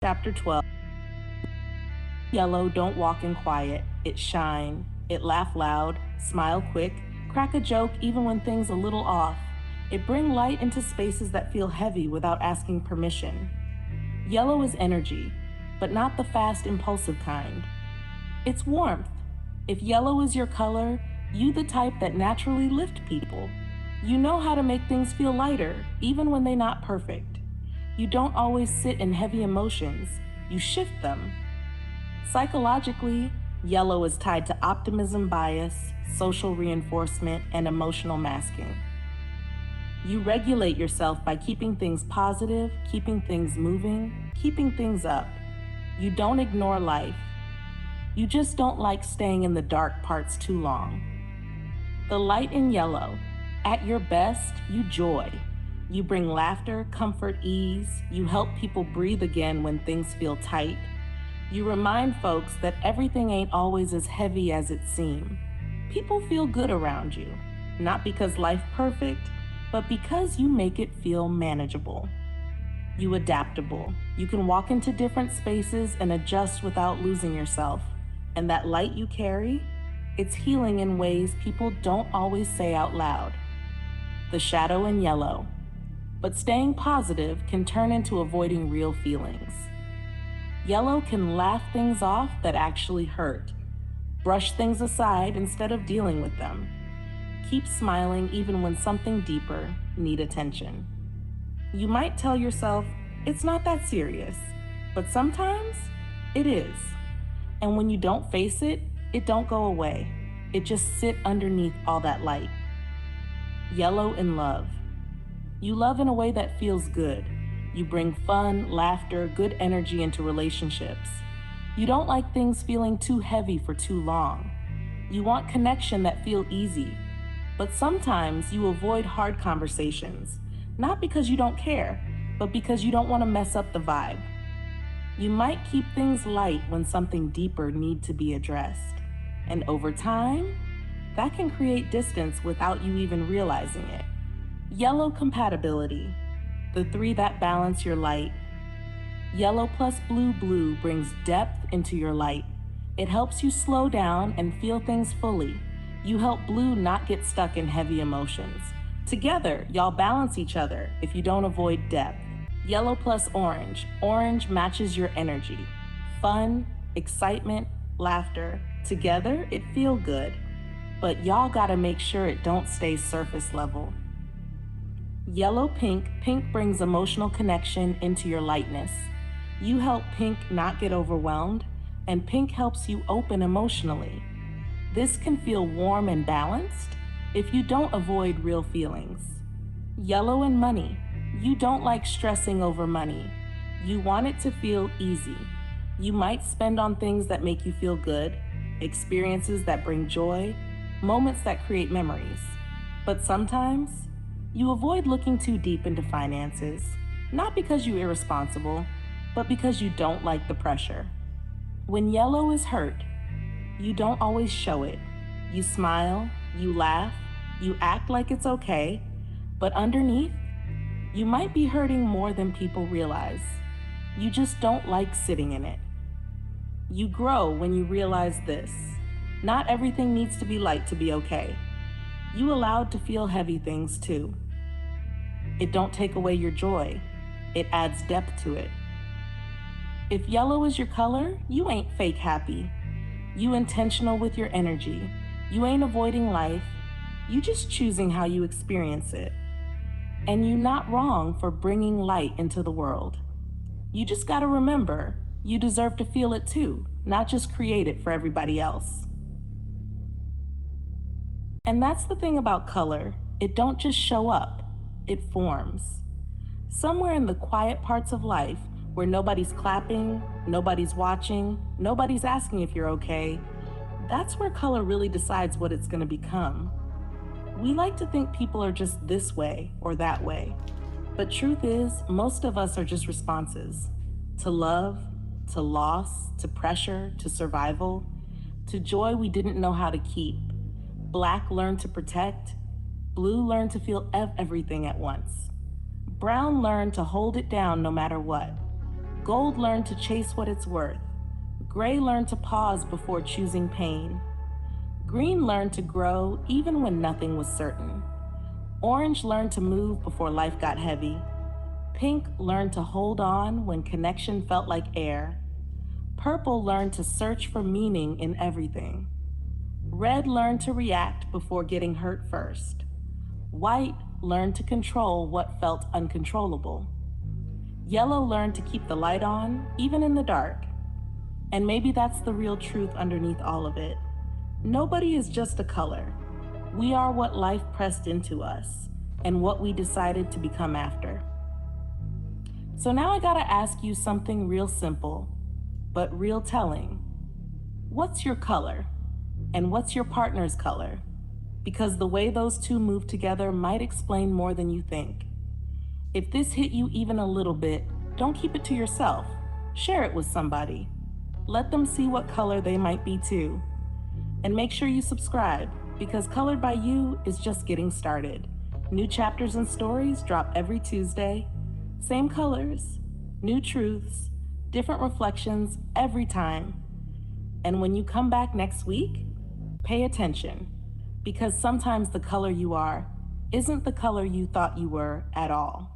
Chapter 12. Yellow don't walk in quiet. It shine. It laugh loud, smile quick, crack a joke even when things a little off. It bring light into spaces that feel heavy without asking permission. Yellow is energy, but not the fast, impulsive kind. It's warmth. If yellow is your color, you the type that naturally lift people. You know how to make things feel lighter, even when they're not perfect. You don't always sit in heavy emotions, you shift them. Psychologically, yellow is tied to optimism bias, social reinforcement, and emotional masking. You regulate yourself by keeping things positive, keeping things moving, keeping things up. You don't ignore life. You just don't like staying in the dark parts too long. The light in yellow. At your best, you joy. You bring laughter, comfort, ease. You help people breathe again when things feel tight. You remind folks that everything ain't always as heavy as it seems. People feel good around you, not because life perfect, but because you make it feel manageable. You adaptable. You can walk into different spaces and adjust without losing yourself. And that light you carry, it's healing in ways people don't always say out loud. The shadow in yellow. But staying positive can turn into avoiding real feelings. Yellow can laugh things off that actually hurt. Brush things aside instead of dealing with them. Keep smiling even when something deeper need attention. You might tell yourself, it's not that serious, but sometimes it is. And when you don't face it, it don't go away. It just sit underneath all that light. Yellow in love. You love in a way that feels good. You bring fun, laughter, good energy into relationships. You don't like things feeling too heavy for too long. You want connection that feel easy. But sometimes you avoid hard conversations, not because you don't care, but because you don't want to mess up the vibe. You might keep things light when something deeper needs to be addressed. And over time, that can create distance without you even realizing it. Yellow compatibility, the three that balance your light. Yellow plus blue brings depth into your light. It helps you slow down and feel things fully. You help blue not get stuck in heavy emotions. Together, y'all balance each other if you don't avoid depth. Yellow plus orange. Orange matches your energy. Fun, excitement, laughter. Together, it feel good. But y'all gotta make sure it don't stay surface level. Yellow pink. Pink brings emotional connection into your lightness. You help pink not get overwhelmed, and pink helps you open emotionally. This can feel warm and balanced if you don't avoid real feelings. Yellow and money. You don't like stressing over money. You want it to feel easy. You might spend on things that make you feel good, experiences that bring joy, moments that create memories. But sometimes, you avoid looking too deep into finances, not because you're irresponsible, but because you don't like the pressure. When yellow is hurt, you don't always show it. You smile, you laugh, you act like it's okay, but underneath, you might be hurting more than people realize. You just don't like sitting in it. You grow when you realize this. Not everything needs to be light to be okay. You allowed to feel heavy things too. It don't take away your joy. It adds depth to it. If yellow is your color, you ain't fake happy. You intentional with your energy. You ain't avoiding life. You just choosing how you experience it. And you're not wrong for bringing light into the world. You just gotta remember, you deserve to feel it too, not just create it for everybody else. And that's the thing about color. It don't just show up, it forms. Somewhere in the quiet parts of life, where nobody's clapping, nobody's watching, nobody's asking if you're okay, that's where color really decides what it's gonna become. We like to think people are just this way or that way, but truth is, most of us are just responses to love, to loss, to pressure, to survival, to joy we didn't know how to keep. Black learned to protect, blue learned to feel everything at once. Brown learned to hold it down no matter what. Gold learned to chase what it's worth. Gray learned to pause before choosing pain. Green learned to grow even when nothing was certain. Orange learned to move before life got heavy. Pink learned to hold on when connection felt like air. Purple learned to search for meaning in everything. Red learned to react before getting hurt first. White learned to control what felt uncontrollable. Yellow learned to keep the light on, even in the dark. And maybe that's the real truth underneath all of it. Nobody is just a color. We are what life pressed into us and what we decided to become after. So now I gotta ask you something real simple, but real telling. What's your color? And what's your partner's color? Because the way those two move together might explain more than you think. If this hit you even a little bit, don't keep it to yourself. Share it with somebody. Let them see what color they might be too. And make sure you subscribe, because Colored by You is just getting started. New chapters and stories drop every Tuesday. Same colors, new truths, different reflections every time. And when you come back next week, pay attention, because sometimes the color you are isn't the color you thought you were at all.